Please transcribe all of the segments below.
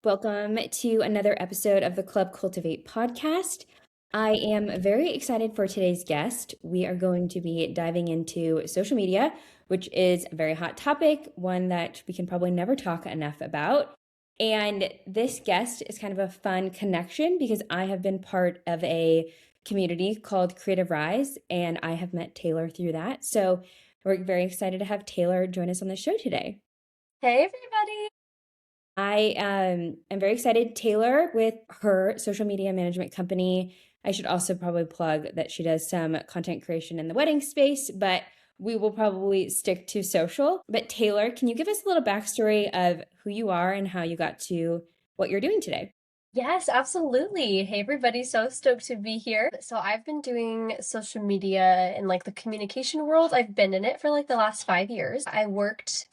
Welcome to another episode of the Club Cultivate podcast. I am very excited for today's guest. We are going to be diving into social media, which is a very hot topic, one that we can probably never talk enough about. And this guest is kind of a fun connection because I have been part of a community called Creative Rise, and I have met Taylor through that. So we're very excited to have Taylor join us on the show today. Hey everybody. I am very excited. Taylor, with her social media management company, I should also probably plug that she does some content creation in the wedding space, but we will probably stick to social. But Taylor, can you give us a little backstory of who you are and how you got to what you're doing today? Yes, absolutely. Hey everybody, so stoked to be here. So I've been doing social media in like the communication world. I've been in it for like the last 5 years. I worked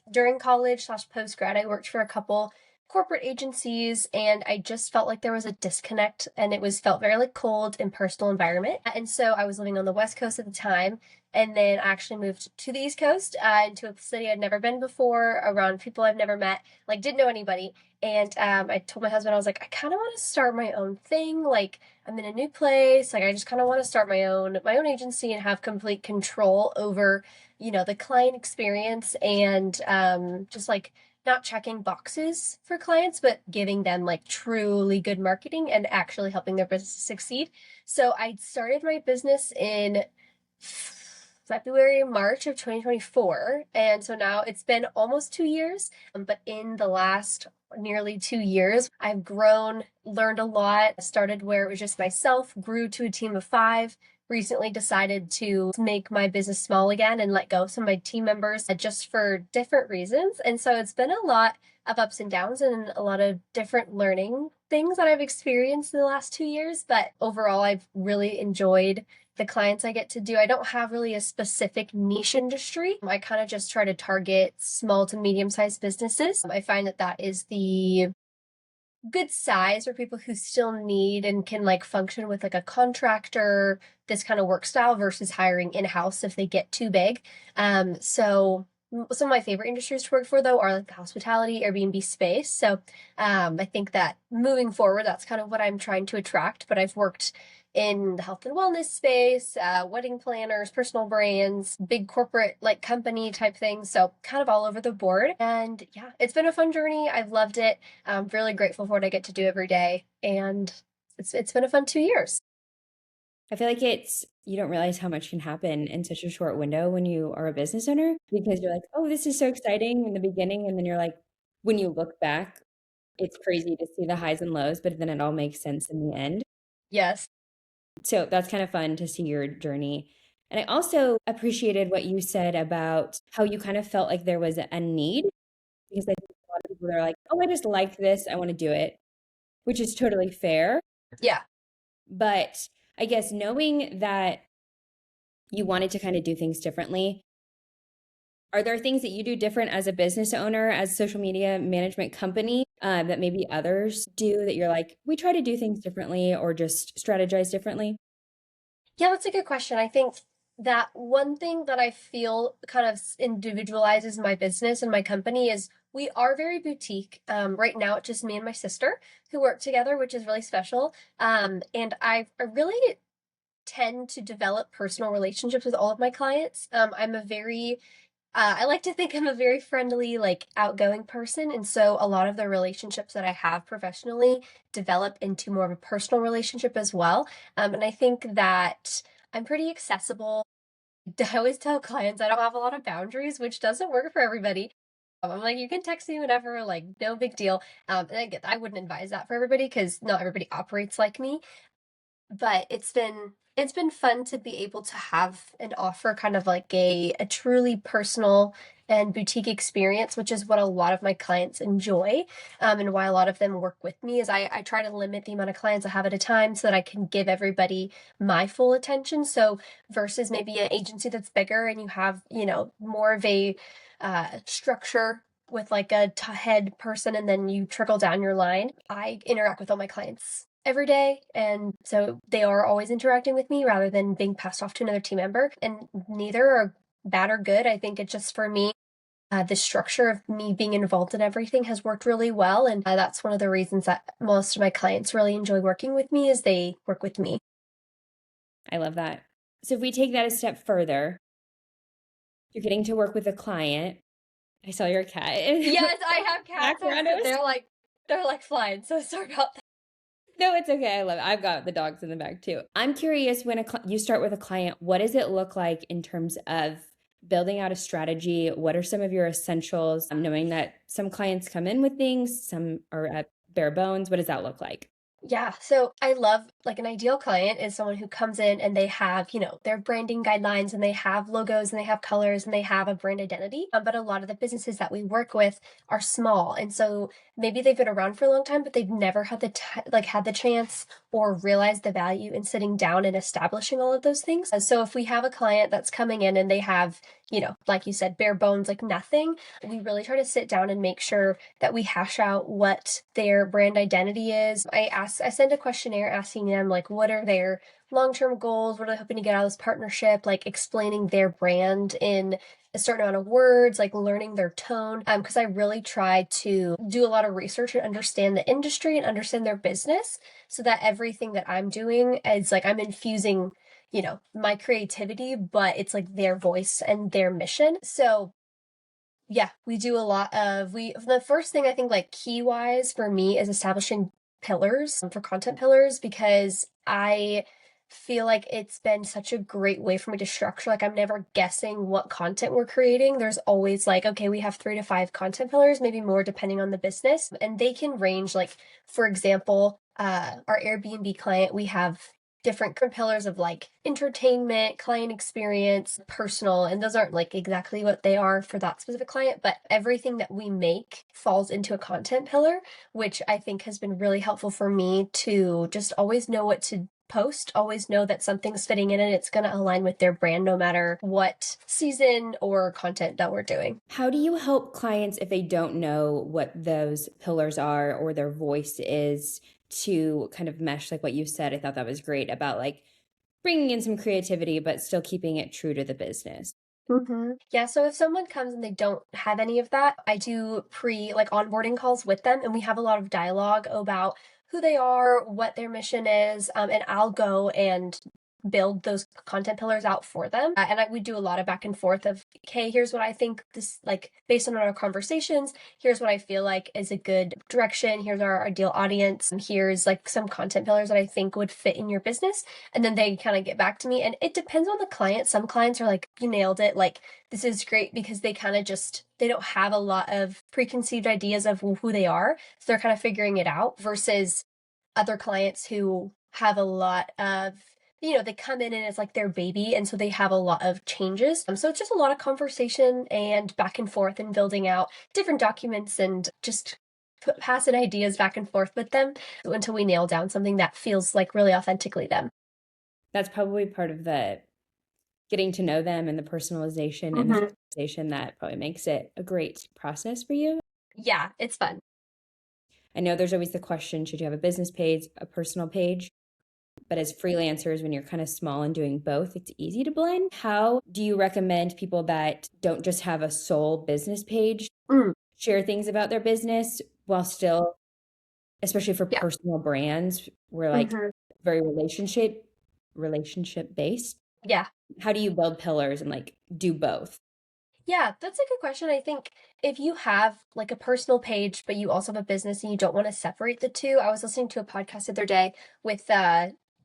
during college slash post grad. I worked for a couple corporate agencies and I just felt like there was a disconnect and it was felt very like cold and personal environment. And so I was living on the West Coast at the time. And then I actually moved to the East Coast, into a city I'd never been before, around people I've never met, like didn't know anybody. And I told my husband, I was like, I kind of want to start my own thing. Like I'm in a new place. Like I just kind of want to start my own agency and have complete control over, the client experience and just like not checking boxes for clients, but giving them like truly good marketing and actually helping their business succeed. So I started my business in February, March of 2024. And so now it's been almost 2 years. But in the last nearly 2 years, I've grown, learned a lot, started where it was just myself, grew to a team of five, recently decided to make my business small again and let go of some of my team members just for different reasons. And so it's been a lot of ups and downs and a lot of different learning things that I've experienced in the last 2 years. But overall, I've really enjoyed the clients I get to do. I don't have really a specific niche industry. I kind of just try to target small to medium sized businesses. I find that that is the good size for people who still need and can like function with like a contractor, this kind of work style versus hiring in-house if they get too big. So some of my favorite industries to work for though are like the hospitality, Airbnb space. So I think that moving forward, that's kind of what I'm trying to attract. But I've worked in the health and wellness space, wedding planners, personal brands, big corporate like company type things. So kind of all over the board. And yeah, it's been a fun journey. I've loved it. I'm really grateful for what I get to do every day. And it's been a fun 2 years. I feel like you don't realize how much can happen in such a short window when you are a business owner because you're like, oh, this is so exciting in the beginning. And then you're like, when you look back, it's crazy to see the highs and lows, but then it all makes sense in the end. Yes. So that's kind of fun to see your journey. And I also appreciated what you said about how you kind of felt like there was a need because I think a lot of people are like, oh, I just like this. I want to do it, which is totally fair. Yeah. But I guess knowing that you wanted to kind of do things differently, are there things that you do different as a business owner, as a social media management company, that maybe others do that you're like, we try to do things differently or just strategize differently? Yeah, that's a good question. I think that one thing that I feel kind of individualizes my business and my company is we are very boutique. Right now, it's just me and my sister who work together, which is really special. And I really tend to develop personal relationships with all of my clients. I like to think I'm a very friendly, like outgoing person. And so a lot of the relationships that I have professionally develop into more of a personal relationship as well. And I think that I'm pretty accessible. I always tell clients I don't have a lot of boundaries, which doesn't work for everybody. I'm like, you can text me whenever, like, no big deal. And I wouldn't advise that for everybody because not everybody operates like me, but it's been fun to be able to have and offer kind of like a truly personal and boutique experience, which is what a lot of my clients enjoy. And why a lot of them work with me is I try to limit the amount of clients I have at a time so that I can give everybody my full attention. So versus maybe an agency that's bigger and you have, more of a structure with like a head person and then you trickle down your line. I interact with all my clients every day. And so they are always interacting with me rather than being passed off to another team member. And neither are bad or good. I think it's just for me, The structure of me being involved in everything has worked really well. And that's one of the reasons that most of my clients really enjoy working with me is they work with me. I love that. So if we take that a step further, you're getting to work with a client. I saw your cat in the Yes, I have cats. background. I was They're like flying. So sorry about that. No, it's okay. I love it. I've got the dogs in the back too. I'm curious when you start with a client, what does it look like in terms of building out a strategy? What are some of your essentials? Knowing that some clients come in with things, some are at bare bones. What does that look like? Yeah, so I love like an ideal client is someone who comes in and they have, their branding guidelines and they have logos and they have colors and they have a brand identity. But a lot of the businesses that we work with are small, and so maybe they've been around for a long time, but they've never had had the chance or realized the value in sitting down and establishing all of those things. So if we have a client that's coming in and they have, like you said, bare bones, like nothing, we really try to sit down and make sure that we hash out what their brand identity is. I send a questionnaire asking them like what are their long-term goals, what are they hoping to get out of this partnership, like explaining their brand in a certain amount of words, like learning their tone. Because I really try to do a lot of research and understand the industry and understand their business so that everything that I'm doing is like I'm infusing, my creativity, but it's like their voice and their mission. So yeah, we do a lot of the first thing I think like key wise for me is establishing pillars for content pillars because I feel like it's been such a great way for me to structure. Like I'm never guessing what content we're creating. There's always like, okay, we have 3 to 5 content pillars, maybe more depending on the business. And they can range like, for example, our Airbnb client, we have different pillars of like entertainment, client experience, personal, and those aren't like exactly what they are for that specific client, but everything that we make falls into a content pillar, which I think has been really helpful for me to just always know what to post, always know that something's fitting in and it's going to align with their brand no matter what season or content that we're doing. How do you help clients if they don't know what those pillars are or their voice is to kind of mesh like what you said? I thought that was great about like bringing in some creativity, but still keeping it true to the business. Yeah, so if someone comes and they don't have any of that, I do like onboarding calls with them, and we have a lot of dialogue about who they are, what their mission is, and I'll go and build those content pillars out for them. We do a lot of back and forth of, okay, here's what I think this, like, based on our conversations, here's what I feel like is a good direction. Here's our ideal audience. And here's like some content pillars that I think would fit in your business. And then they kind of get back to me. And it depends on the client. Some clients are like, you nailed it. Like, this is great because they kind of they don't have a lot of preconceived ideas of who they are. So they're kind of figuring it out versus other clients who have a lot of they come in and it's like their baby, and so they have a lot of changes. So it's just a lot of conversation and back and forth and building out different documents and just passing ideas back and forth with them until we nail down something that feels like really authentically them. That's probably part of the getting to know them and the personalization and the Mm-hmm. conversation that probably makes it a great process for you. Yeah, it's fun. I know there's always the question, should you have a business page, a personal page? But as freelancers, when you're kind of small and doing both, it's easy to blend. How do you recommend people that don't just have a sole business page Mm, share things about their business while still, especially for yeah. personal brands, we're like Mm-hmm. very relationship based. Yeah. How do you build pillars and like do both? Yeah, that's a good question. I think if you have like a personal page, but you also have a business and you don't want to separate the two, I was listening to a podcast the other day with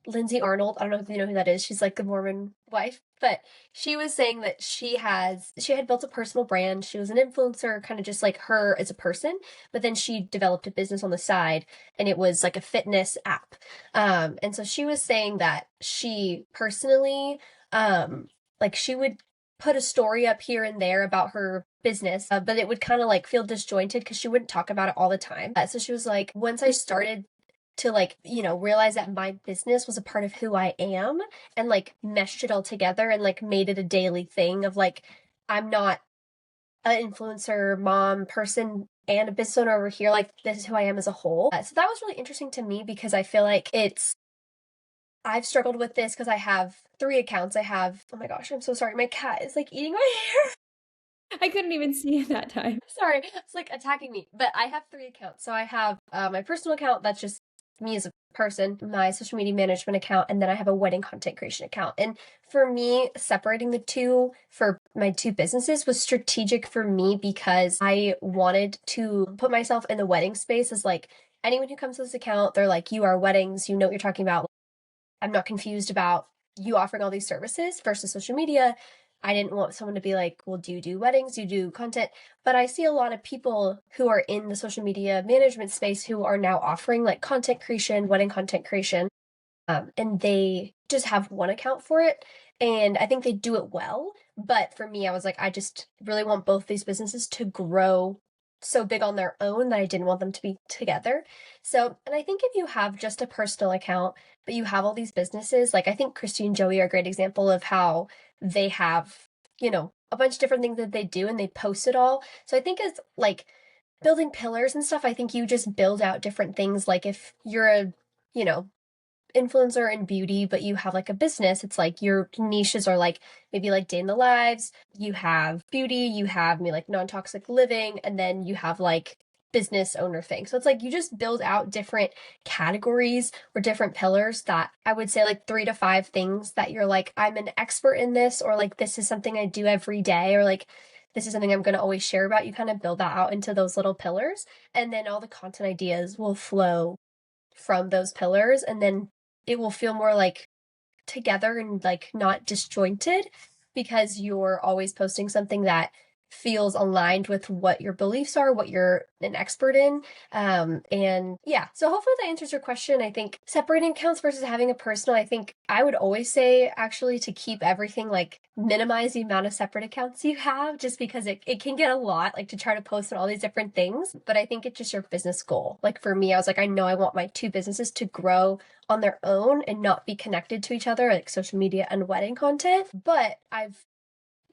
Lindsay Arnold. I don't know if you know who that is. She's like the Mormon wife, but she was saying that she had built a personal brand. She was an influencer, kind of just like her as a person, but then she developed a business on the side and it was like a fitness app. And so she was saying that she personally like she would put a story up here and there about her business, but it would kind of like feel disjointed because she wouldn't talk about it all the time. So she was like, once I started to like, realize that my business was a part of who I am and like meshed it all together and like made it a daily thing of like, I'm not an influencer, mom, person, and a business owner over here. Like, this is who I am as a whole. So that was really interesting to me because I feel like I've struggled with this because I have 3 accounts. I have, oh my gosh, I'm so sorry. My cat is like eating my hair. I couldn't even see it that time. Sorry, it's like attacking me. But I have three accounts. So I have my personal account, that's just me as a person, my social media management account, and then I have a wedding content creation account. And for me, separating the two for my two businesses was strategic for me because I wanted to put myself in the wedding space as like anyone who comes to this account, they're like, you are weddings, you know what you're talking about. I'm not confused about you offering all these services versus social media. I didn't want someone to be like, well, do you do weddings? Do you do content? But I see a lot of people who are in the social media management space who are now offering like content creation, wedding content creation, and they just have one account for it. And I think they do it well. But for me, I was like, I just really want both these businesses to grow so big on their own that I didn't want them to be together. So, and I think if you have just a personal account, but you have all these businesses, like I think Christy and Joey are a great example of how they have, a bunch of different things that they do and they post it all. So I think it's like building pillars and stuff, I think you just build out different things. Like if you're a, you know, influencer in beauty, but you have like a business, it's like your niches are like maybe like day in the lives, you have beauty, you have maybe like non-toxic living, and then you have like business owner thing. So it's like you just build out different categories or different pillars that I would say like 3 to 5 things that you're like, I'm an expert in this, or like this is something I do every day, or like this is something I'm going to always share about. You kind of build that out into those little pillars, and then all the content ideas will flow from those pillars, and then it will feel more like together and like not disjointed because you're always posting something that feels aligned with what your beliefs are, what you're an expert in. And yeah, so hopefully that answers your question. I think separating accounts versus having a personal, I think I would always say actually to keep everything like minimize the amount of separate accounts you have just because it can get a lot like to try to post on all these different things. But I think it's just your business goal. Like for me, I was like, I know I want my two businesses to grow on their own and not be connected to each other, like social media and wedding content. But I've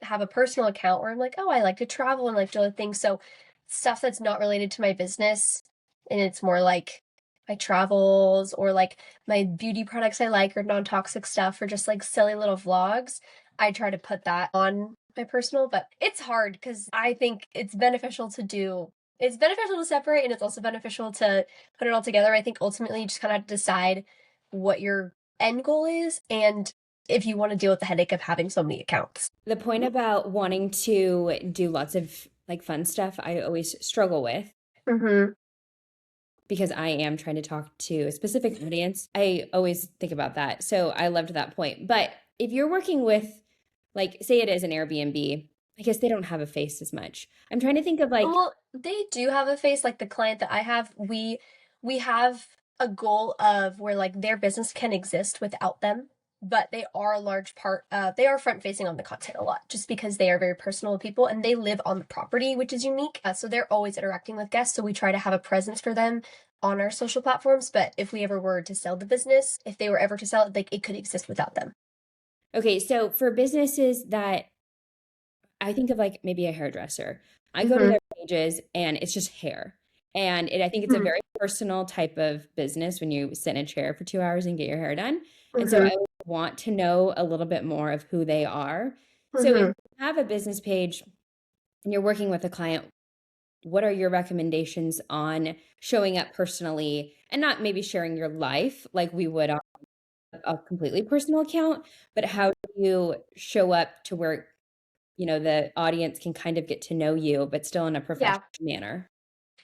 have a personal account where I'm like, oh, I like to travel and like do other things. So stuff that's not related to my business, and it's more like my travels or like my beauty products I like or non-toxic stuff or just like silly little vlogs. I try to put that on my personal, but it's hard because I think it's beneficial to separate and it's also beneficial to put it all together. I think ultimately you just kind of decide what your end goal is and if you want to deal with the headache of having so many accounts. The point about wanting to do lots of like fun stuff, I always struggle with Mm-hmm. because I am trying to talk to a specific audience. I always think about that. So I loved that point. But if you're working with, like, say it is an Airbnb, I guess they don't have a face as much. I'm trying to think of like, Well, they do have a face like the client that I have. We have a goal of where like their business can exist without them, but they are a large part they are front facing on the content a lot just because they are very personal with people and they live on the property, which is unique. So they're always interacting with guests, so we try to have a presence for them on our social platforms, but if we ever were to sell the business, if they were ever to sell it, like it could exist without them. okay, so for businesses that I think of like maybe a hairdresser. I go to Mhm. their pages and it's just hair. And I think it's a Mhm. very personal type of business when you sit in a chair for 2 hours and get your hair done. And so I Mhm. would want to know a little bit more of who they are. So if Mhm. you have a business page and you're working with a client, what are your recommendations on showing up personally and not maybe sharing your life like we would on a completely personal account, but how do you show up to where the audience can kind of get to know you, but still in a professional Yeah. manner.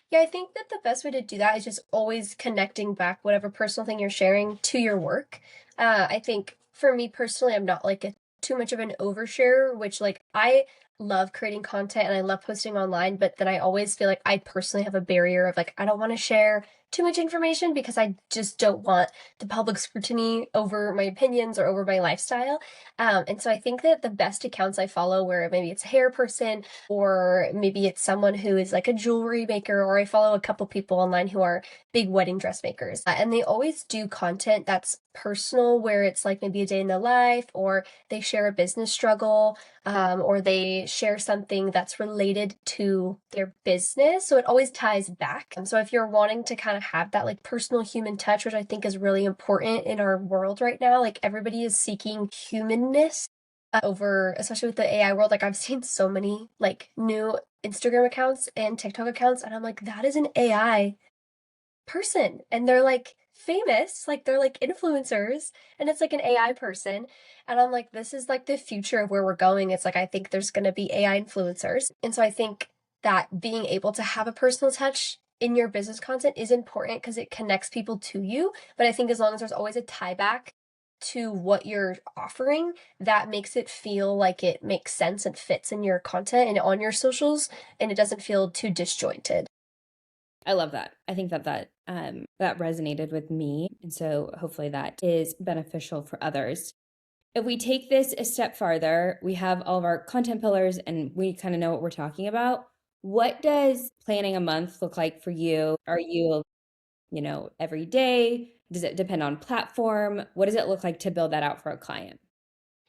Yeah, I think that the best way to do that is just always connecting back whatever personal thing you're sharing to your work. I think for me personally, I'm not like too much of an overshare, which like I love creating content and I love posting online, but then I always feel like I personally have a barrier of like I don't want to share too much information because I just don't want the public scrutiny over my opinions or over my lifestyle. And so I think that the best accounts I follow, where maybe it's a hair person or maybe it's someone who is like a jewelry maker, or I follow a couple people online who are big wedding dressmakers. And they always do content that's personal, where it's like maybe a day in the life, or they share a business struggle, or they share something that's related to their business. So it always ties back. And so if you're wanting to kind of have that like personal human touch, which I think is really important in our world right now, like everybody is seeking humanness over, especially with the AI world. Like I've seen so many like new Instagram accounts and TikTok accounts, and I'm like, that is an AI person, and they're like famous, like they're like influencers, and it's like an AI person. And I'm like, this is like the future of where we're going. It's like I think there's going to be AI influencers. And so I think that being able to have a personal touch in your business content is important because it connects people to you. But I think as long as there's always a tie back to what you're offering, that makes it feel like it makes sense and fits in your content and on your socials, and it doesn't feel too disjointed. I love that. I think that resonated with me, and so hopefully that is beneficial for others. If we take this a step farther, we have all of our content pillars and we kind of know what we're talking about. What does planning a month look like for you? Are you, every day? Does it depend on platform? What does it look like to build that out for a client?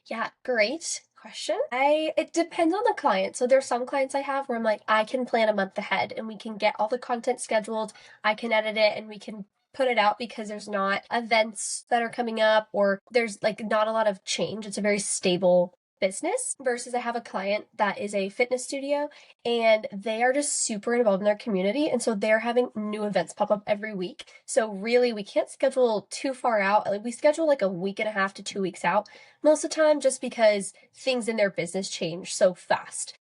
Yeah, great question. It depends on the client. So there's some clients I have where I'm like, I can plan a month ahead and we can get all the content scheduled. I can edit it and we can put it out because there's not events that are coming up or there's like not a lot of change. It's a very stable business versus I have a client that is a fitness studio and they are just super involved in their community, and so they're having new events pop up every week. So really we can't schedule too far out. Like we schedule like a week and a half to 2 weeks out most of the time just because things in their business change so fast.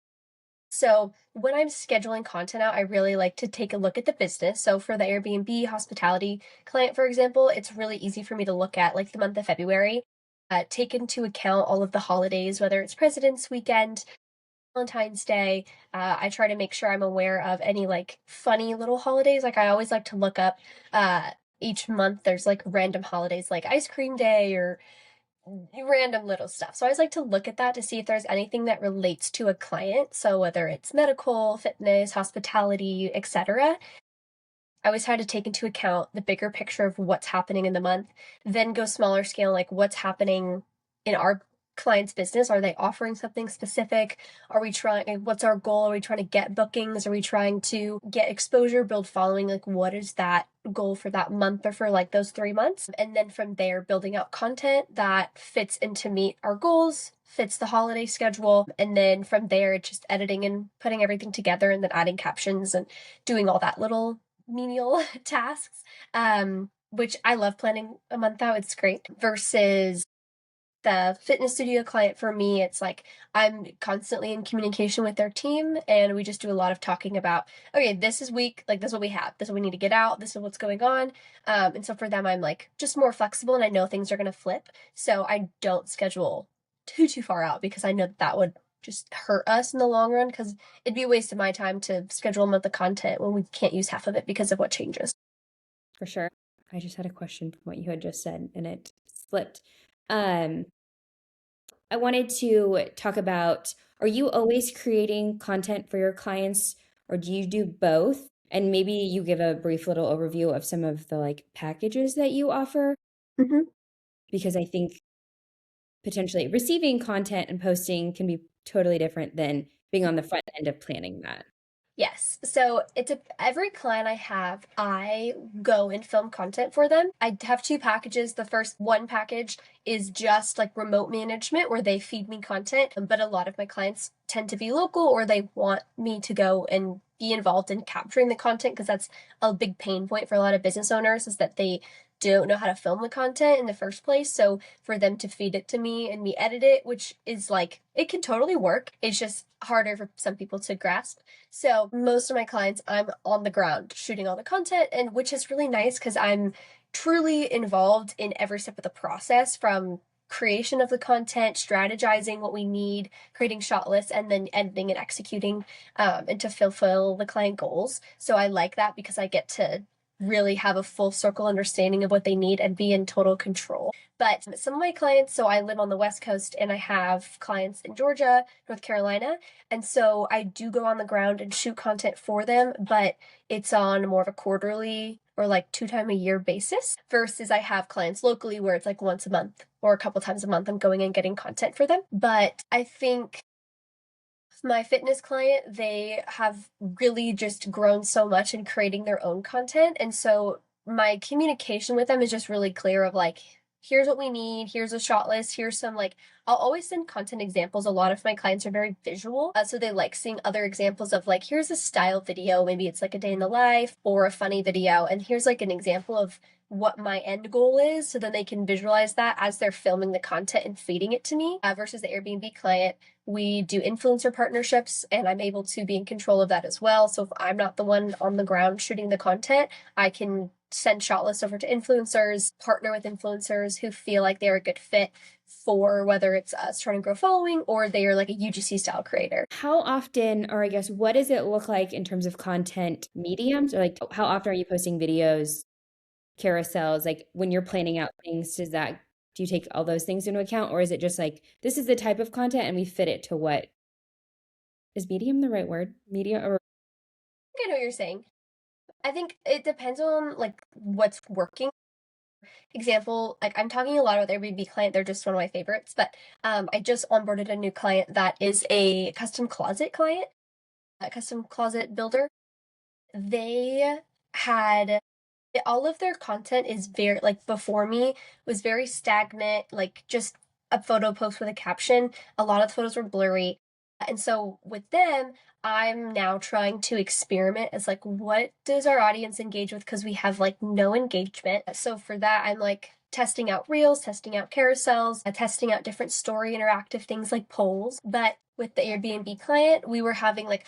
So when I'm scheduling content out, I really like to take a look at the business. So for the Airbnb hospitality client, for example, it's really easy for me to look at like the month of February, take into account all of the holidays, whether it's President's Weekend, Valentine's Day. I try to make sure I'm aware of any like funny little holidays. Like I always like to look up each month there's like random holidays like ice cream day or random little stuff. So I always like to look at that to see if there's anything that relates to a client. So whether it's medical, fitness, hospitality, etc. I always try to take into account the bigger picture of what's happening in the month, then go smaller scale, like what's happening in our client's business. Are they offering something specific? Are we trying, what's our goal? Are we trying to get bookings? Are we trying to get exposure, build following? Like, what is that goal for that month or for like those 3 months? And then from there, building out content that fits in to meet our goals, fits the holiday schedule. And then from there, it's just editing and putting everything together and then adding captions and doing all that little menial tasks, which I love planning a month out. It's great. Versus the fitness studio client for me, it's like I'm constantly in communication with their team and we just do a lot of talking about, okay, this is week, like this is what we have, this is what we need to get out, this is what's going on. And so for them, I'm like just more flexible and I know things are going to flip. So I don't schedule too far out because I know that would just hurt us in the long run because it'd be a waste of my time to schedule a month of content when we can't use half of it because of what changes. For sure. I just had a question from what you had just said and it slipped. Um, I wanted to talk about, are you always creating content for your clients or do you do both? And maybe you give a brief little overview of some of the like packages that you offer, Mm-hmm. because I think potentially receiving content and posting can be totally different than being on the front end of planning that. Yes. So it's every client I have, I go and film content for them. I have two packages. The first one package is just like remote management where they feed me content, but a lot of my clients tend to be local or they want me to go and be involved in capturing the content because that's a big pain point for a lot of business owners is that they don't know how to film the content in the first place. So for them to feed it to me and me edit it, which is like, it can totally work. It's just harder for some people to grasp. So most of my clients, I'm on the ground shooting all the content, and which is really nice because I'm truly involved in every step of the process from creation of the content, strategizing what we need, creating shot lists, and then editing and executing and to fulfill the client goals. So I like that because I get to really have a full circle understanding of what they need and be in total control. But some of my clients, so I live on the West Coast and I have clients in Georgia, North Carolina, and so I do go on the ground and shoot content for them, but it's on more of a quarterly or like 2 time a year basis versus I have clients locally where it's like once a month or a couple times a month I'm going and getting content for them. But I think my fitness client, they have really just grown so much in creating their own content. And so my communication with them is just really clear of like, here's what we need, here's a shot list, here's some like, I'll always send content examples. A lot of my clients are very visual, so they like seeing other examples of like, here's a style video, maybe it's like a day in the life or a funny video, and here's like an example of what my end goal is, so then they can visualize that as they're filming the content and feeding it to me. Versus the Airbnb client, we do influencer partnerships and I'm able to be in control of that as well. So if I'm not the one on the ground shooting the content, I can send shot lists over to influencers, partner with influencers who feel like they're a good fit for whether it's us trying to grow following or they are like a UGC style creator. How often, or I guess, what does it look like in terms of content mediums? Or like, how often are you posting videos, carousels? Like, when you're planning out things, do you take all those things into account? Or is it just like, this is the type of content and we fit it to what is medium the right word? Media or I know what you're saying. I think it depends on like what's working. Example, like I'm talking a lot about Airbnb client, they're just one of my favorites, but I just onboarded a new client that is a custom closet client, a custom closet builder. They had all of their content is very like before me was very stagnant, like just a photo post with a caption. A lot of the photos were blurry. And so with them, I'm now trying to experiment as like what does our audience engage with, because we have like no engagement. So for that, I'm like testing out reels, testing out carousels, testing out different story interactive things like polls. But with the Airbnb client, we were having like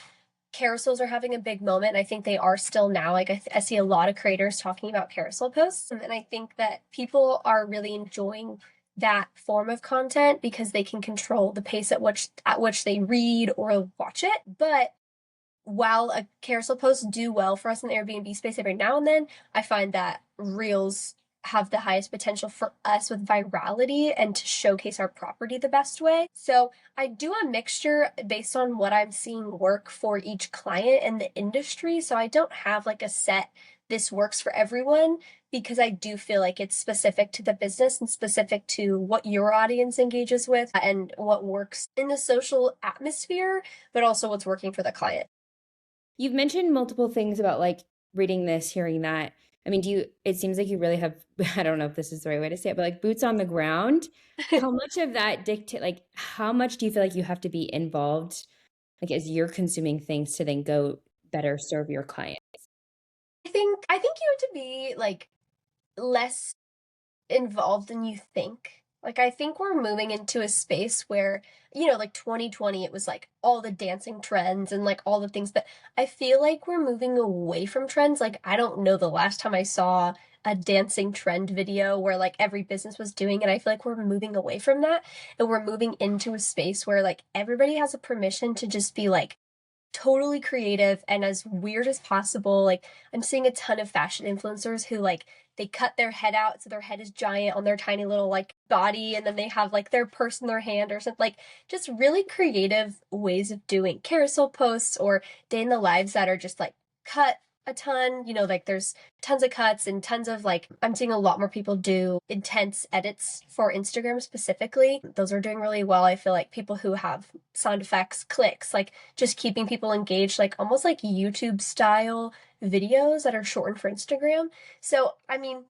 carousels are having a big moment. I think they are still now. Like I see a lot of creators talking about carousel posts, and I think that people are really enjoying that form of content because they can control the pace at which they read or watch it. But while a carousel posts do well for us in the Airbnb space every now and then, I find that reels have the highest potential for us with virality and to showcase our property the best way. So I do a mixture based on what I'm seeing work for each client in the industry. So I don't have like a set, this works for everyone, because I do feel like it's specific to the business and specific to what your audience engages with and what works in the social atmosphere, but also what's working for the client. you've mentioned multiple things about like reading this, hearing that. I mean, it seems like you really have, I don't know if this is the right way to say it, but like boots on the ground. How much of that like, how much do you feel like you have to be involved, like as you're consuming things to then go better serve your client? I think you have to be like less involved than you think. Like I think we're moving into a space where, like 2020 it was like all the dancing trends and like all the things, but I feel like we're moving away from trends. Like I don't know the last time I saw a dancing trend video where like every business was doing it. I feel like we're moving away from that and we're moving into a space where like everybody has a permission to just be like totally creative and as weird as possible. Like I'm seeing a ton of fashion influencers who like they cut their head out so their head is giant on their tiny little like body and then they have like their purse in their hand or something, like just really creative ways of doing carousel posts or day in the lives that are just like cut a ton, like there's tons of cuts and tons of like I'm seeing a lot more people do intense edits for Instagram specifically. Those are doing really well. I feel like people who have sound effects, clicks, like just keeping people engaged, like almost like YouTube style videos that are shortened for Instagram. So, I mean,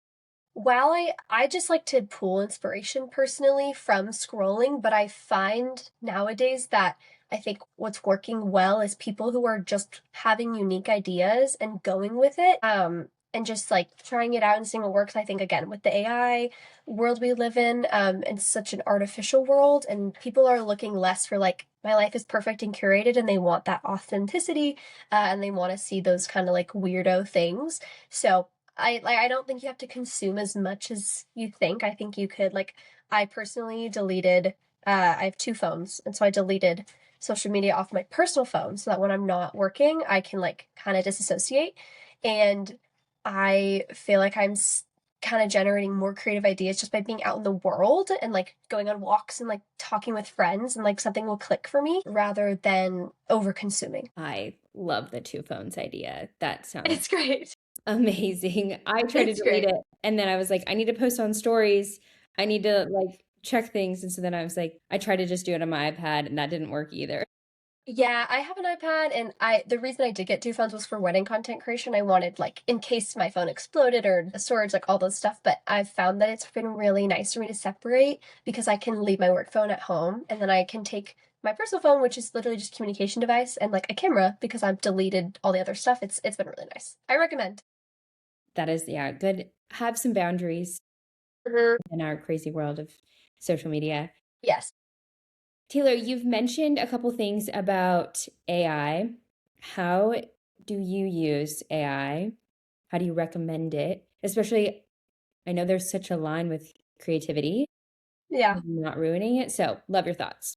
while I just like to pull inspiration personally from scrolling, but I find nowadays that I think what's working well is people who are just having unique ideas and going with it. And just like trying it out and seeing what works. I think again with the AI world we live in, it's such an artificial world, and people are looking less for like my life is perfect and curated, and they want that authenticity, and they want to see those kind of like weirdo things. So I don't think you have to consume as much as you think. I think you could like I personally deleted I have two phones, and so I deleted social media off my personal phone so that when I'm not working, I can like kind of disassociate. And I feel like I'm kind of generating more creative ideas just by being out in the world and like going on walks and like talking with friends, and like something will click for me rather than over consuming. I love the two phones idea. That It's sounds great. amazing. I tried to It's delete great. it and then I was like, I need to post on stories. I need to like check things. And so then I was like, I tried to just do it on my iPad and that didn't work either. Yeah, I have an iPad, and I the reason I did get two phones was for wedding content creation. I wanted like in case my phone exploded or the storage, like all those stuff. But I've found that it's been really nice for me to separate because I can leave my work phone at home, and then I can take my personal phone, which is literally just a communication device, and like a camera because I've deleted all the other stuff. It's been really nice. I recommend. That is, yeah, good. Have some boundaries Mhm. in our crazy world of social media. Yes. Taylor, you've mentioned a couple things about AI. How do you use AI? How do you recommend it? Especially, I know there's such a line with creativity, Yeah. not ruining it. So, love your thoughts.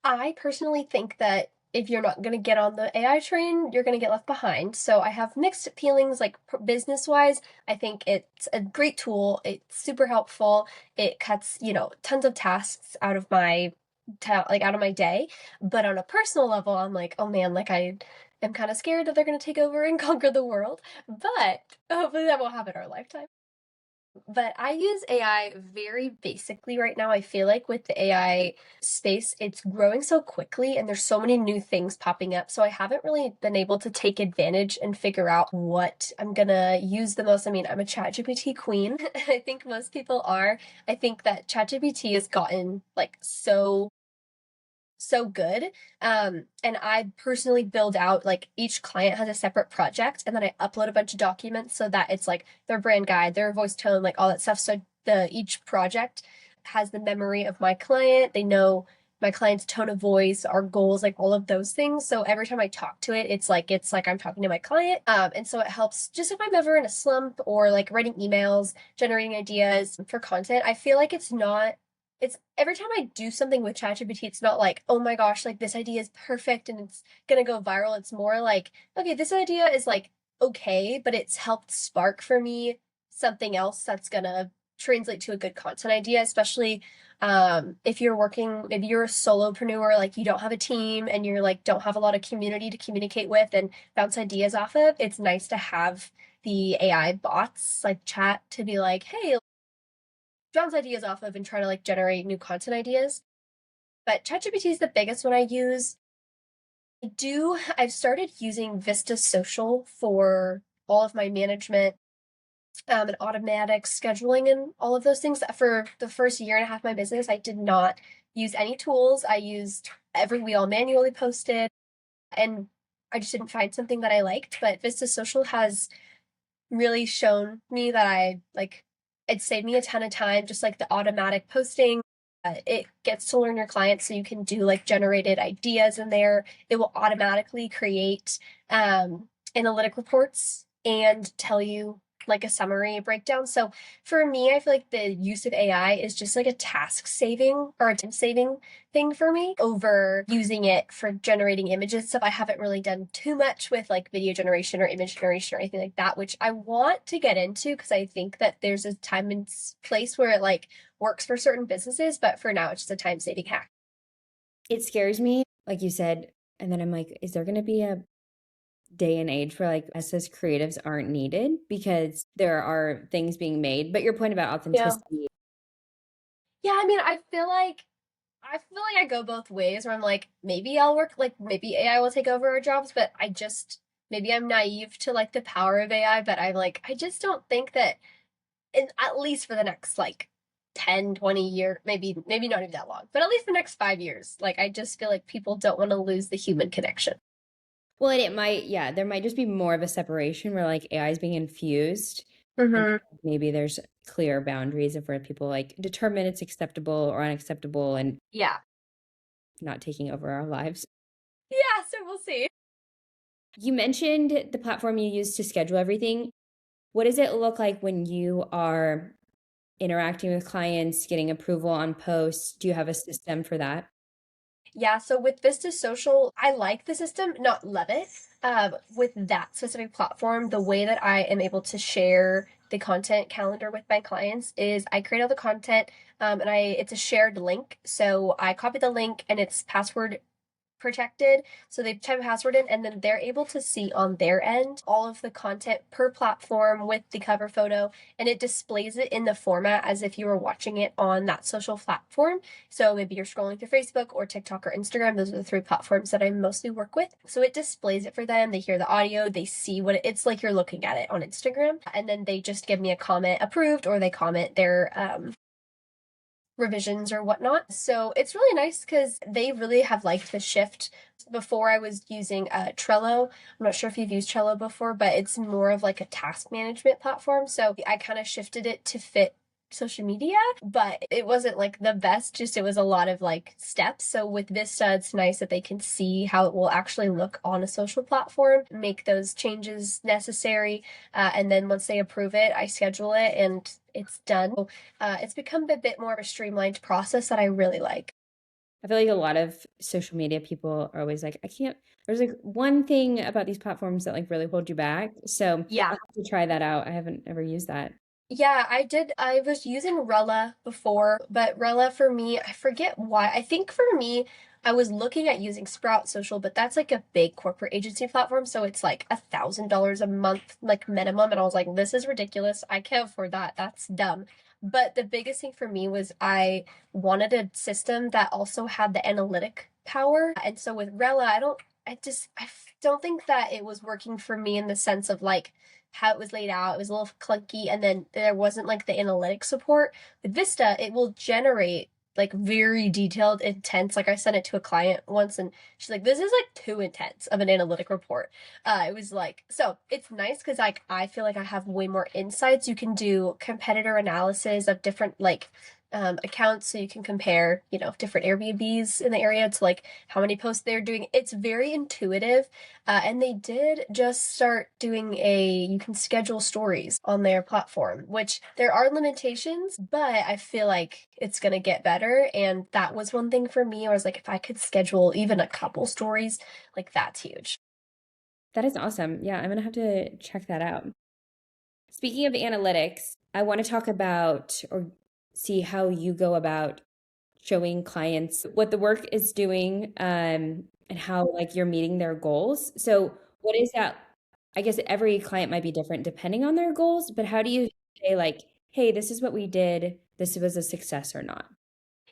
I personally think that if you're not going to get on the AI train, you're going to get left behind. So I have mixed feelings, like business wise. I think it's a great tool. It's super helpful. It cuts, tons of tasks out of my like out of my day. But on a personal level, I'm like, oh man, like I am kind of scared that they're going to take over and conquer the world. But hopefully that won't happen in our lifetime. But I use AI very basically right now. I feel like with the AI space, it's growing so quickly and there's so many new things popping up. So I haven't really been able to take advantage and figure out what I'm gonna use the most. I mean, I'm a ChatGPT queen. I think most people are. I think that ChatGPT has gotten like so good. And I personally build out like each client has a separate project, and then I upload a bunch of documents so that it's like their brand guide, their voice tone, like all that stuff. So the each project has the memory of my client. They know my client's tone of voice, our goals, like all of those things. So every time I talk to it, it's like I'm talking to my client. And so it helps just if I'm ever in a slump or like writing emails, generating ideas for content. I feel like it's every time I do something with ChatGPT, it's not like, oh my gosh, like this idea is perfect and it's gonna go viral. It's more like, okay, this idea is like okay, but it's helped spark for me something else that's gonna translate to a good content idea, especially if you're working, maybe you're a solopreneur, like you don't have a team and you're like don't have a lot of community to communicate with and bounce ideas off of. It's nice to have the AI bots like chat to be like, hey, bounce ideas off of and try to like generate new content ideas. But ChatGPT is the biggest one I use. I've started using Vista Social for all of my management and automatic scheduling and all of those things. For the first year and a half of my business, I did not use any tools. I used we all manually posted, and I just didn't find something that I liked. But Vista Social has really shown me that I like it saved me a ton of time, just like the automatic posting. It gets to learn your clients, so you can do like generated ideas in there. It will automatically create analytic reports and tell you like a summary breakdown. So for me, I feel like the use of AI is just like a task saving or a time saving thing for me over using it for generating images stuff. I haven't really done too much with like video generation or image generation or anything like that, which I want to get into because I think that there's a time and place where it like works for certain businesses, but for now it's just a time saving hack. It scares me, like you said. And then I'm like, is there going to be a day and age where like us as creatives aren't needed because there are things being made? But your point about Yeah. authenticity, Yeah, I mean, I feel like I go both ways where I'm like, maybe I'll work like maybe AI will take over our jobs, but I just maybe I'm naive to like the power of AI, but I just don't think that at least for the next like 10, 20 year, maybe not even that long, but at least the next 5 years, like I just feel like people don't want to lose the human connection. well, and it might, yeah, there might just be more of a separation where like AI is being infused and Mm-hmm. maybe there's clear boundaries of where people like determine it's acceptable or unacceptable and Yeah. not taking over our lives. Yeah, so we'll see. You mentioned the platform you use to schedule everything. What does it look like when you are interacting with clients, getting approval on posts? Do you have a system for that? Yeah, so with Vista Social, I like the system, not love it. With that specific platform, the way that I am able to share the content calendar with my clients is I create all the content, and I it's a shared link. So I copy the link and it's password protected. So they type a password in and then they're able to see on their end all of the content per platform with the cover photo, and it displays it in the format as if you were watching it on that social platform. So maybe you're scrolling through Facebook or TikTok or Instagram. Those are the three platforms that I mostly work with. So it displays it for them. They hear the audio, they see what it's like you're looking at it on Instagram, and then they just give me a comment approved, or they comment their revisions or whatnot. So it's really nice because they really have liked the shift. Before I was using Trello. I'm not sure if you've used Trello before, but it's more of like a task management platform. So I kind of shifted it to fit social media, but it wasn't like the best, just it was a lot of like steps. So with Vista, it's nice that they can see how it will actually look on a social platform, make those changes necessary, and then once they approve it, I schedule it and it's done. So, it's become a bit more of a streamlined process that I really like. I feel like a lot of social media people are always like, I can't, there's like one thing about these platforms that like really hold you back. So Yeah. I'll have to try that out. I haven't ever used that. Yeah, I did. I was using Rella before, but Rella for me, I forget why. I think for me, I was looking at using Sprout Social, but that's like a big corporate agency platform, so it's like $1,000 a month, like minimum. And I was like, this is ridiculous. I can't afford that. That's dumb. But the biggest thing for me was I wanted a system that also had the analytic power. And so with Rella, I don't think that it was working for me in the sense of like how it was laid out. It was a little clunky, and then there wasn't like the analytic support. With Vista, it will generate like very detailed, intense. Like I sent it to a client once, and she's like, "This is like too intense of an analytic report." It was like so. It's nice because like I feel like I have way more insights. You can do competitor analysis of different like accounts, so you can compare, different Airbnbs in the area to like how many posts they're doing. It's very intuitive, and they did just start doing you can schedule stories on their platform, which there are limitations, but I feel like it's gonna get better. And that was one thing for me. I was like, if I could schedule even a couple stories, like that's huge. That is awesome. Yeah, I'm gonna have to check that out. Speaking of analytics, I want to talk about or see how you go about showing clients what the work is doing, and how like you're meeting their goals. So what is that? I guess every client might be different depending on their goals, but how do you say like, hey, this is what we did, this was a success or not?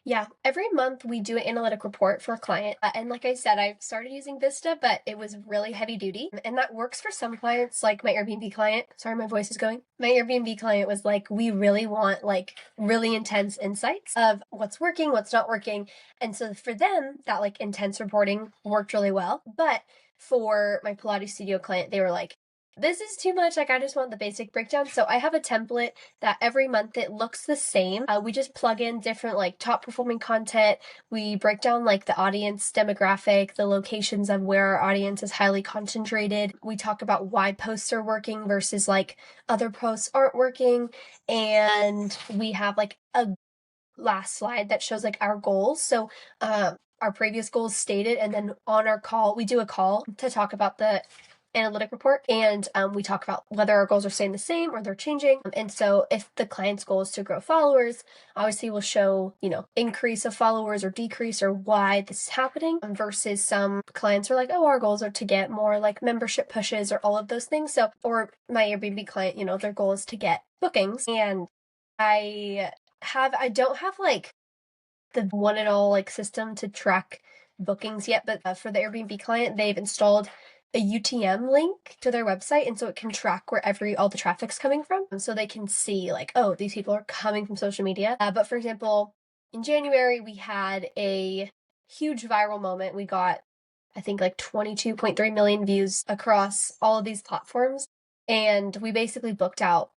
Yeah, every month we do an analytic report for a client. And like I said, I started using Vista, but it was really heavy duty. And that works for some clients, like my Airbnb client. Sorry, my voice is going. My Airbnb client was like, we really want like really intense insights of what's working, what's not working. And so for them, that like intense reporting worked really well. But for my Pilates studio client, they were like, this is too much. Like, I just want the basic breakdown. So I have a template that every month it looks the same. We just plug in different like top performing content. We break down like the audience demographic, the locations of where our audience is highly concentrated. We talk about why posts are working versus like other posts aren't working. And we have like a last slide that shows like our goals. So, our previous goals stated, and then on our call, we do a call to talk about the analytic report, and we talk about whether our goals are staying the same or they're changing. And so if the client's goal is to grow followers, obviously we'll show, increase of followers or decrease or why this is happening, versus some clients are like, oh, our goals are to get more like membership pushes or all of those things. So, or my Airbnb client, their goal is to get bookings. And I don't have like the one and all like system to track bookings yet, but for the Airbnb client, they've installed a UTM link to their website, and so it can track where all the traffic's coming from, so they can see like, oh, these people are coming from social media. But for example, in January we had a huge viral moment. We got, I think, like 22.3 million views across all of these platforms, and we basically booked out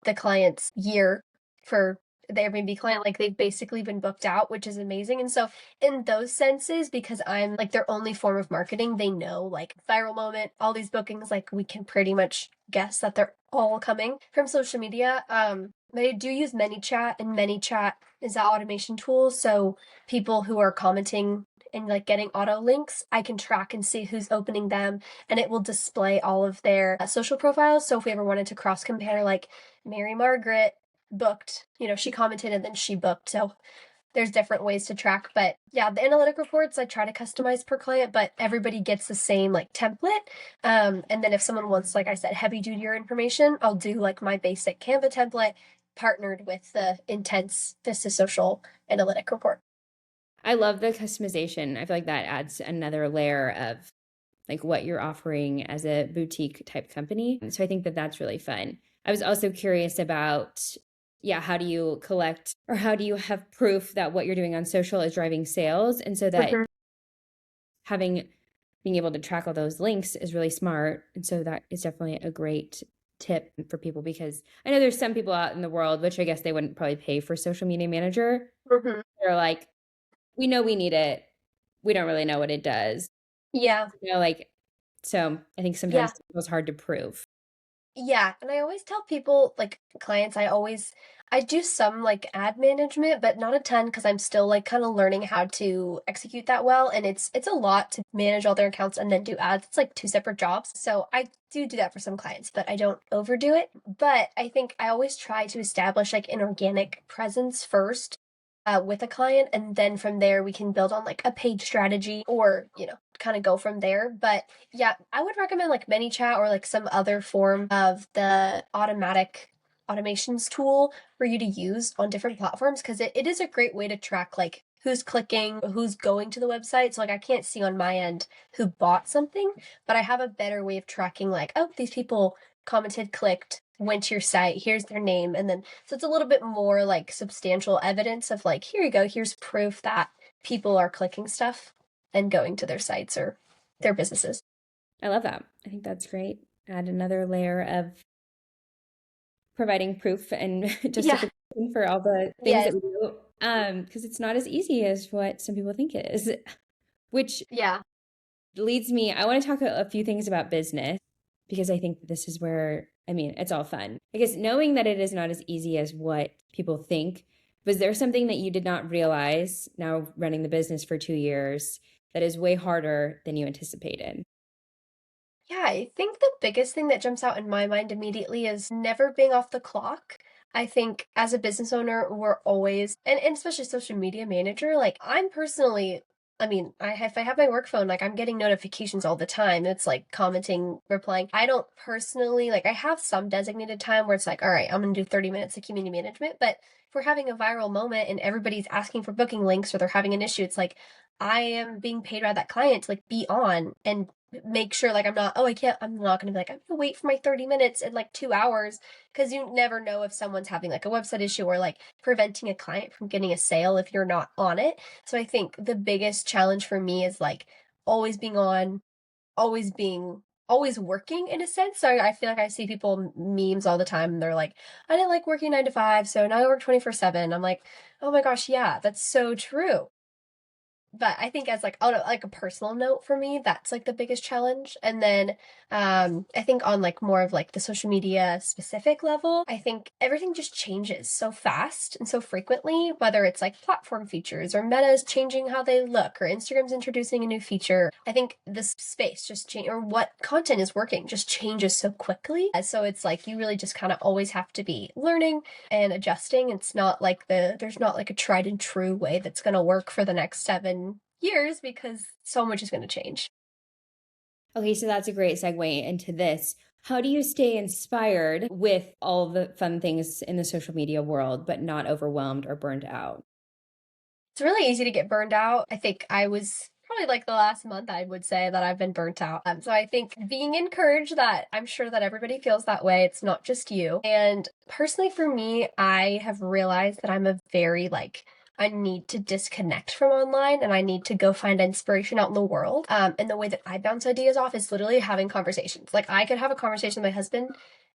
the client's year for the Airbnb client. Like, they've basically been booked out, which is amazing. And so in those senses, because I'm like their only form of marketing, they know like viral moment, all these bookings, like we can pretty much guess that they're all coming from social media. But I do use ManyChat, and ManyChat is that automation tool. So people who are commenting and like getting auto links, I can track and see who's opening them, and it will display all of their social profiles. So if we ever wanted to cross compare, like Mary Margaret booked, she commented and then she booked. So there's different ways to track. But yeah, the analytic reports I try to customize per client, but everybody gets the same like template. And then if someone wants, like I said, heavy dutier information, I'll do like my basic Canva template partnered with the intense Vista Social analytic report. I love the customization. I feel like that adds another layer of like what you're offering as a boutique type company. So I think that that's really fun. I was also curious about, yeah, how do you collect or how do you have proof that what you're doing on social is driving sales? And so that Mhm. having being able to track all those links is really smart. And so that is definitely a great tip for people because I know there's some people out in the world, which I guess they wouldn't probably pay for social media manager. Mhm. They're like, we know we need it. We don't really know what it does. Yeah. Like, so I think sometimes Yeah. it was hard to prove. Yeah, and I always tell people, like clients, I do some like ad management, but not a ton because I'm still like kind of learning how to execute that well, and it's a lot to manage all their accounts and then do ads. It's like two separate jobs. So I do that for some clients, but I don't overdo it. But I think I always try to establish like an organic presence first with a client, and then from there we can build on like a page strategy or, kind of go from there. But yeah, I would recommend like ManyChat or like some other form of the automatic automations tool for you to use on different platforms because it is a great way to track like who's clicking, who's going to the website. So like I can't see on my end who bought something, but I have a better way of tracking like, oh, these people commented, clicked, went to your site, here's their name, and then so it's a little bit more like substantial evidence of like, here you go, here's proof that people are clicking stuff and going to their sites or their businesses. I love that. I think that's great. Add another layer of providing proof and Yeah. justification for all the things that Yes. we do. Because it's not as easy as what some people think it is, which Yeah. leads me, I want to talk a few things about business because I think this is where, I mean, it's all fun. I guess knowing that it is not as easy as what people think, was there something that you did not realize now running the business for 2 years that is way harder than you anticipated? Yeah, I think the biggest thing that jumps out in my mind immediately is never being off the clock. I think as a business owner, we're always, and especially social media manager, like I'm personally, I mean, if I have my work phone, like I'm getting notifications all the time. It's like commenting, replying. I don't personally, like I have some designated time where it's like, all right, I'm going to do 30 minutes of community management. But if we're having a viral moment and everybody's asking for booking links or they're having an issue, it's like, I am being paid by that client to like be on and make sure like I'm not gonna be like, I'm gonna wait for my 30 minutes and like 2 hours because you never know if someone's having like a website issue or like preventing a client from getting a sale if you're not on it. So I think the biggest challenge for me is like always being on, always being always working in a sense. So I feel like I see people memes all the time and they're like, I didn't like working 9 to 5, so now I work 24/7. I'm like, oh my gosh, yeah, that's so true. But I think as like on like a personal note for me, that's like the biggest challenge. And then I think on like more of like the social media specific level, I think everything just changes so fast and so frequently, whether it's like platform features or Meta's changing how they look or Instagram's introducing a new feature. I think this space just change or what content is working just changes so quickly. So it's like you really just kind of always have to be learning and adjusting. It's not like there's not like a tried and true way that's going to work for the next 7 years because so much is going to change. Okay, so that's a great segue into this. How do you stay inspired with all the fun things in the social media world, but not overwhelmed or burned out? It's really easy to get burned out. I think I was probably like the last month I would say that I've been burnt out. So I think being encouraged that I'm sure that everybody feels that way. It's not just you. And personally for me, I have realized that I'm a very like I need to disconnect from online and I need to go find inspiration out in the world. And the way that I bounce ideas off is literally having conversations. Like I could have a conversation with my husband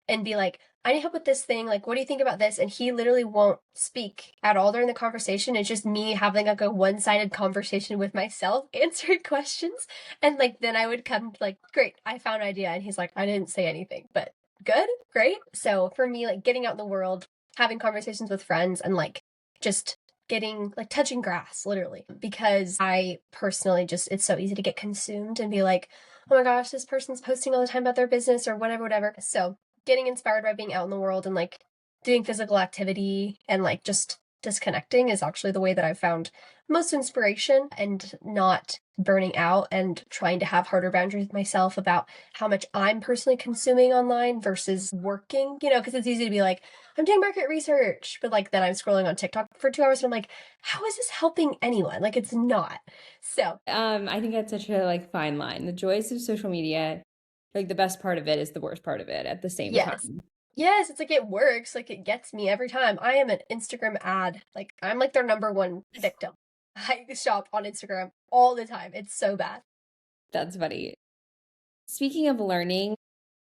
and be like, I need help with this thing. Like, what do you think about this? And he literally won't speak at all during the conversation. It's just me having like a one-sided conversation with myself, answering questions. And like, then I would come like, great, I found an idea. And he's like, I didn't say anything, but good, great. So for me, like getting out in the world, having conversations with friends and like just getting like touching grass literally because I personally just it's so easy to get consumed and be like, oh my gosh, this person's posting all the time about their business or whatever. So getting inspired by being out in the world and like doing physical activity and like just disconnecting is actually the way that I've found most inspiration and not burning out and trying to have harder boundaries with myself about how much I'm personally consuming online versus working, because it's easy to be like, I'm doing market research, but like then I'm scrolling on TikTok for 2 hours and I'm like, how is this helping anyone? Like it's not. So I think that's such a like fine line. The joys of social media, like the best part of it is the worst part of it at the same yes. time. Yes, it's like it works. Like it gets me every time. I am an Instagram ad. Like I'm like their number one victim. I shop on Instagram all the time. It's so bad. That's funny. Speaking of learning,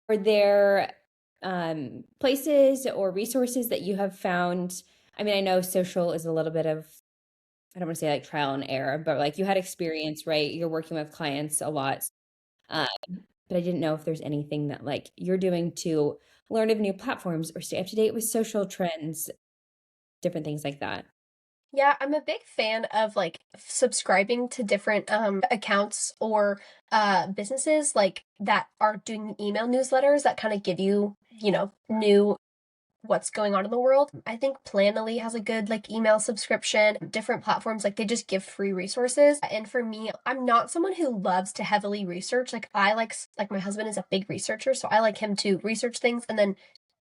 are there places or resources that you have found? I mean, I know social is a little bit of, I don't want to say like trial and error, but like you had experience, right? You're working with clients a lot. Um, but I didn't know if there's anything that like you're doing to learn of new platforms or stay up to date with social trends, different things like that. Yeah, I'm a big fan of like subscribing to different accounts or businesses like that are doing email newsletters that kind of give you, new what's going on in the world. I think Planoly has a good like email subscription. Different platforms like they just give free resources. And for me, I'm not someone who loves to heavily research. Like I like my husband is a big researcher, so I like him to research things and then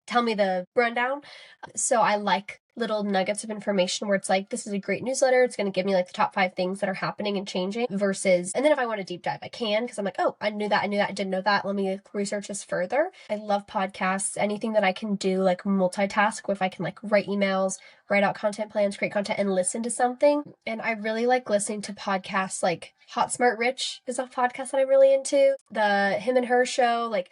tell me the rundown. So I like little nuggets of information where it's like, this is a great newsletter. It's going to give me like the top 5 things that are happening and changing versus, and then if I want to deep dive, I can because I'm like, oh, I knew that. I didn't know that. Let me research this further. I love podcasts, anything that I can do like multitask, if I can like write emails, write out content plans, create content, and listen to something. And I really like listening to podcasts like Hot Smart Rich is a podcast that I'm really into. The Him and Her show, like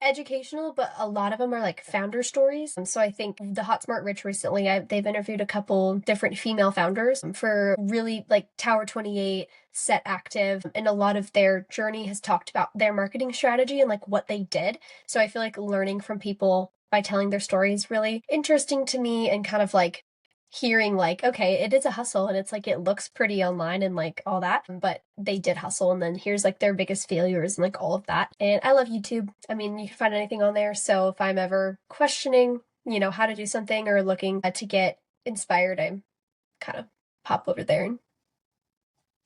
educational, but a lot of them are like founder stories. And so I think the Hot Smart Rich recently, they've interviewed a couple different female founders for really like Tower 28, Set Active, and a lot of their journey has talked about their marketing strategy and like what they did. So I feel like learning from people by telling their stories really interesting to me and kind of like hearing like, okay, it is a hustle and it's like it looks pretty online and like all that, but they did hustle and then here's like their biggest failures and like all of that. And I love YouTube. I mean, you can find anything on there. So if I'm ever questioning, how to do something or looking to get inspired, I kind of pop over there and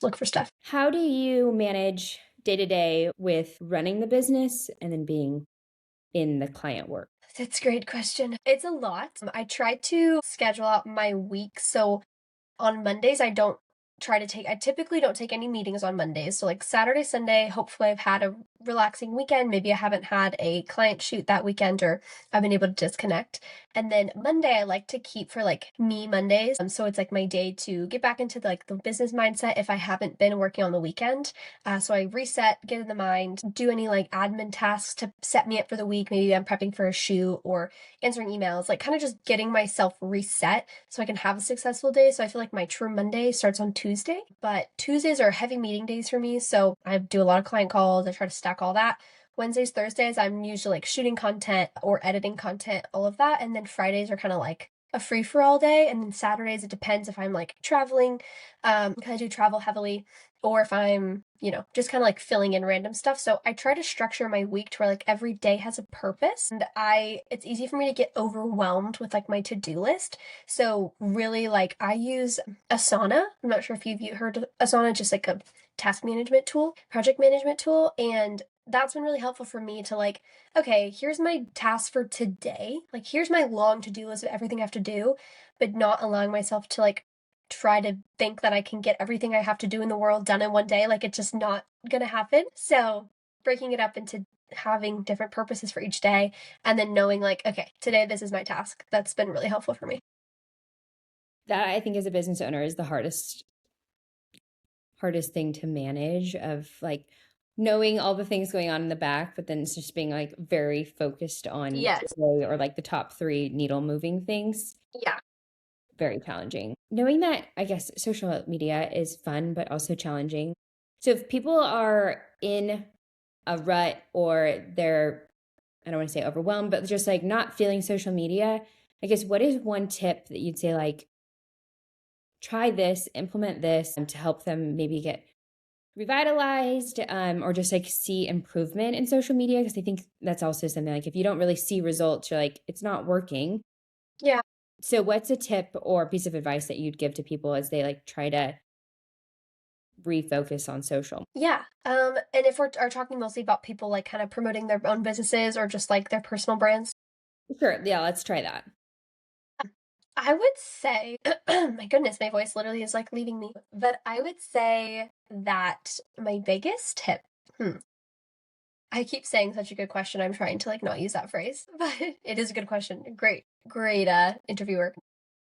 look for stuff. How do you manage day to day with running the business and then being in the client work? That's a great question. It's a lot. I try to schedule out my week. So on Mondays, I typically don't take any meetings on Mondays. So like Saturday, Sunday, hopefully I've had a relaxing weekend. Maybe I haven't had a client shoot that weekend or I've been able to disconnect. And then Monday, I like to keep for like me Mondays. So it's like my day to get back into the business mindset if I haven't been working on the weekend. So I reset, get in the mind, do any like admin tasks to set me up for the week. Maybe I'm prepping for a shoot or answering emails, like kind of just getting myself reset so I can have a successful day. So I feel like my true Monday starts on Tuesday, but Tuesdays are heavy meeting days for me. So I do a lot of client calls. I try to stack all that. Wednesdays, Thursdays, I'm usually like shooting content or editing content, all of that. And then Fridays are kind of like a free for all day. And then Saturdays, it depends if I'm like traveling, kind of do travel heavily, or if I'm, just kind of like filling in random stuff. So I try to structure my week to where like every day has a purpose. And it's easy for me to get overwhelmed with like my to-do list. So really like I use Asana. I'm not sure if you've heard of Asana, just like a task management tool, project management tool. And that's been really helpful for me to like, okay, here's my task for today. Like, here's my long to do list of everything I have to do, but not allowing myself to like try to think that I can get everything I have to do in the world done in one day. Like, it's just not gonna happen. So, breaking it up into having different purposes for each day and then knowing, like, okay, today this is my task. That's been really helpful for me. That I think as a business owner is the hardest thing to manage of like knowing all the things going on in the back, but then it's just being like very focused on Yes. today or like the top three needle moving things. Yeah. Very challenging. Knowing that, I guess, social media is fun, but also challenging. So if people are in a rut or they're, I don't want to say overwhelmed, but just like not feeling social media, I guess, what is one tip that you'd say, like, try this, implement this to help them maybe get revitalized or just like see improvement in social media? Because I think that's also something like if you don't really see results, you're like, it's not working. Yeah. So what's a tip or piece of advice that you'd give to people as they like try to refocus on social? Yeah. And if we are talking mostly about people like kind of promoting their own businesses or just like their personal brands, Sure. Yeah, let's try that. I would say, my goodness, my voice literally is like leaving me. But I would say that my biggest tip, I keep saying such a good question. I'm trying to like not use that phrase, but it is a good question. Great interviewer.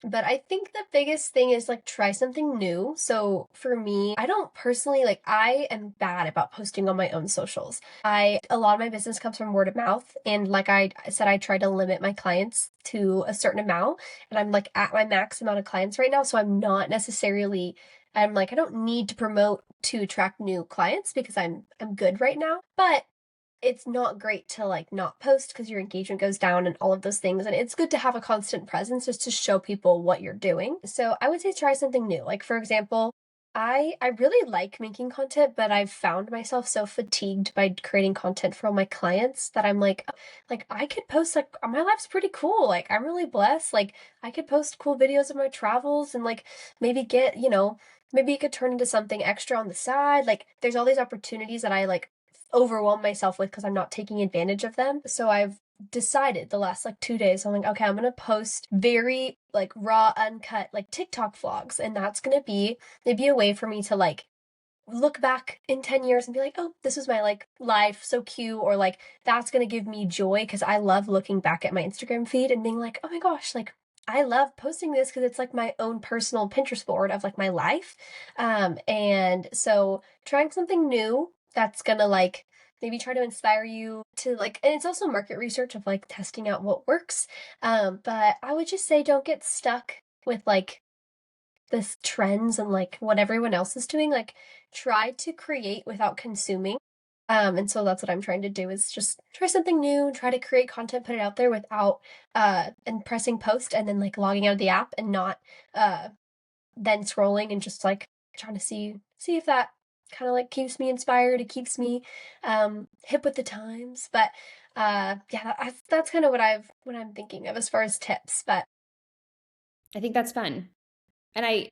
But I think the biggest thing is like try something new. So for me, I don't personally like I am bad about posting on my own socials. I a lot of my business comes from word of mouth and like I said I try to limit my clients to a certain amount and I'm like at my max amount of clients right now, so I'm not necessarily I'm like I don't need to promote to attract new clients because I'm good right now. But it's not great to like not post because your engagement goes down and all of those things. And it's good to have a constant presence just to show people what you're doing. So I would say try something new. Like for example, I really like making content, but I've found myself so fatigued by creating content for all my clients that I'm like I could post like my life's pretty cool. Like I'm really blessed. Like I could post cool videos of my travels and like maybe get, maybe it could turn into something extra on the side. Like there's all these opportunities that I like overwhelm myself with because I'm not taking advantage of them. So I've decided the last like 2 days, I'm like, okay, I'm gonna post very like raw, uncut, like TikTok vlogs. And that's gonna be maybe a way for me to like look back in 10 years and be like, oh, this was my like life, so cute, or like that's gonna give me joy because I love looking back at my Instagram feed and being like, oh my gosh, like I love posting this because it's like my own personal Pinterest board of like my life. And so trying something new that's gonna like maybe try to inspire you to like, and it's also market research of like testing out what works. But I would just say don't get stuck with like this trends and like what everyone else is doing. Like try to create without consuming. And so that's what I'm trying to do is just try something new, try to create content, put it out there without and pressing post and then like logging out of the app and not uh then scrolling and just like trying to see if that kind of like keeps me inspired, it keeps me hip with the times. But yeah, that's kind of what I'm thinking of as far as tips. But I think that's fun. And I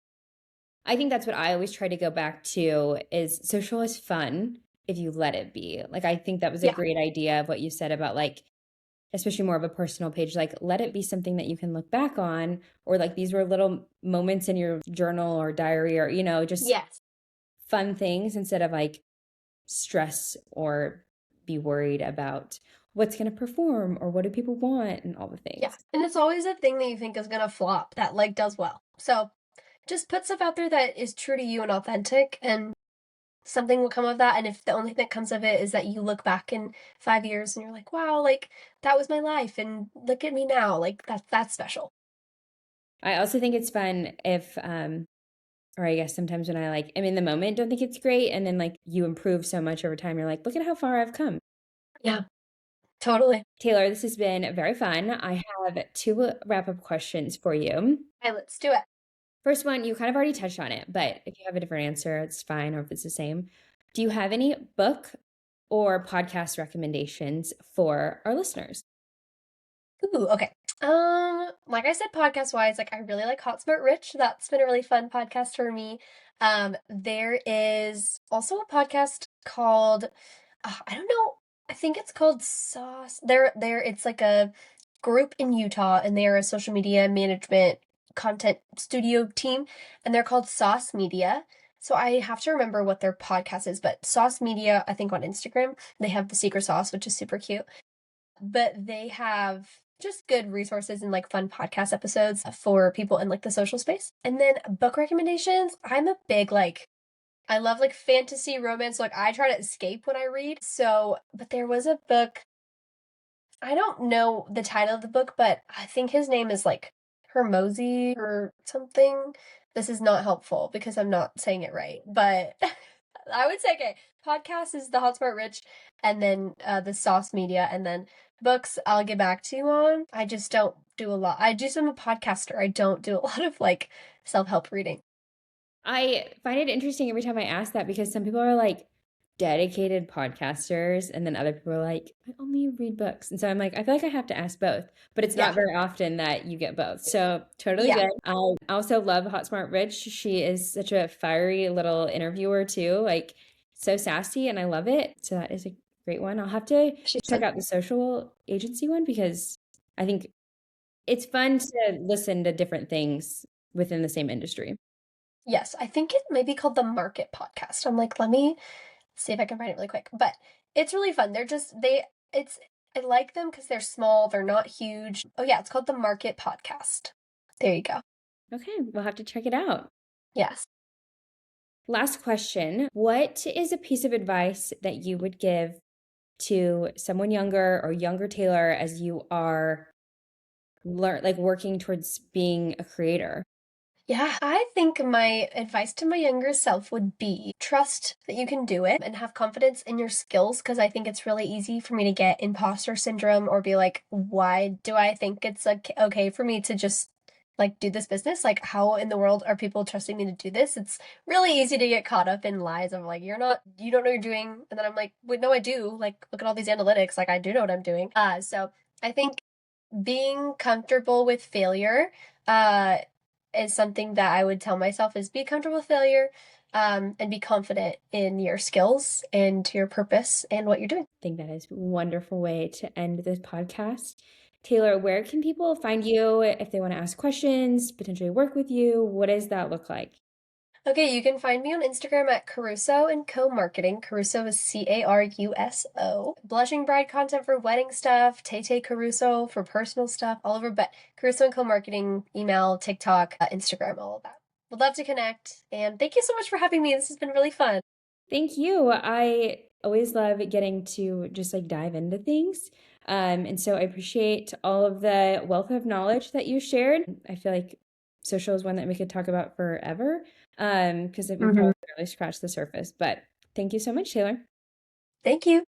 think that's what I always try to go back to is social is fun if you let it be. Like I think that was a yeah, great idea of what you said about like especially more of a personal page, like let it be something that you can look back on or like these were little moments in your journal or diary or just yes. fun things instead of like stress or be worried about what's going to perform or what do people want and all the Yeah. things. And it's always a thing that you think is gonna flop that like does well. So just put stuff out there that is true to you and authentic and something will come of that. And if the only thing that comes of it is that you look back in 5 years and you're like, wow, like that was my life and look at me now, like that's special. I also think it's fun if or I guess sometimes when I like am in the moment don't think it's great and then like you improve so much over time you're like look at how far I've come. Yeah, totally. Taylor, this has been very fun. I have two wrap up questions for you. Hey, let's do it. First one, you kind of already touched on it, but if you have a different answer, it's fine, or if it's the same. Do you have any book or podcast recommendations for our listeners? Ooh, okay. Like I said, podcast wise, like I really like Hot Smart Rich. That's been a really fun podcast for me. There is also a podcast called I don't know. I think it's called Sauce. It's like a group in Utah and they're a social media management content studio team and they're called Sauce Media. So I have to remember what their podcast is, but Sauce Media, I think on Instagram, they have the secret sauce, which is super cute. But they have just good resources and like fun podcast episodes for people in like the social space. And then book recommendations. I'm a big like I love like fantasy romance. Like I try to escape when I read. So, but there was a book. I don't know the title of the book, but I think his name is like Hermosi or something. This is not helpful because I'm not saying it right. But I would say okay. Podcast is the Hot Smart Rich, and then the Sauce Media, and then books I'll get back to you on. I just don't do a lot. I just am a podcaster. I don't do a lot of like self help reading. I find it interesting every time I ask that because some people are like, dedicated podcasters, and then other people are like, I only read books. And so I'm like, I feel like I have to ask both, but it's not Yeah. very often that you get both. So totally Yeah. good. I also love Hot Smart Rich. She is such a fiery little interviewer too, like so sassy, and I love it. So that is a great one. I'll have to She's check fun. out the social agency one because I think it's fun to listen to different things within the same industry. Yes, I think it may be called the Market Podcast. I'm like, let me see if I can find it really quick. But it's really fun. It's, I like them because they're small, they're not huge. Oh, yeah, it's called the Market Podcast. There you go. Okay, we'll have to check it out. Yes. Last question. What is a piece of advice that you would give to someone younger or younger Taylor as you are working towards being a creator? Yeah, I think my advice to my younger self would be trust that you can do it and have confidence in your skills because I think it's really easy for me to get imposter syndrome or be like, why do I think it's okay for me to just like do this business? Like, how in the world are people trusting me to do this? It's really easy to get caught up in lies of like, you don't know what you're doing. And then I'm like, wait, no, I do. Like, look at all these analytics. Like, I do know what I'm doing. So I think being comfortable with failure, uh, is something that I would tell myself is be comfortable with failure, and be confident in your skills and your purpose and what you're doing. I think that is a wonderful way to end this podcast. Taylor, where can people find you if they want to ask questions, potentially work with you? What does that look like? Okay, you can find me on Instagram at Caruso and Co Marketing. Caruso is Caruso. Blushing bride content for wedding stuff, Tay Caruso for personal stuff, all over. But Caruso and Co Marketing, email, TikTok, Instagram, all of that. Would love to connect. And thank you so much for having me. This has been really fun. Thank you. I always love getting to just like dive into things. And so I appreciate all of the wealth of knowledge that you shared. I feel like social is one that we could talk about forever because we Mhm. probably barely scratched the surface. But thank you so much, Taylor. Thank you.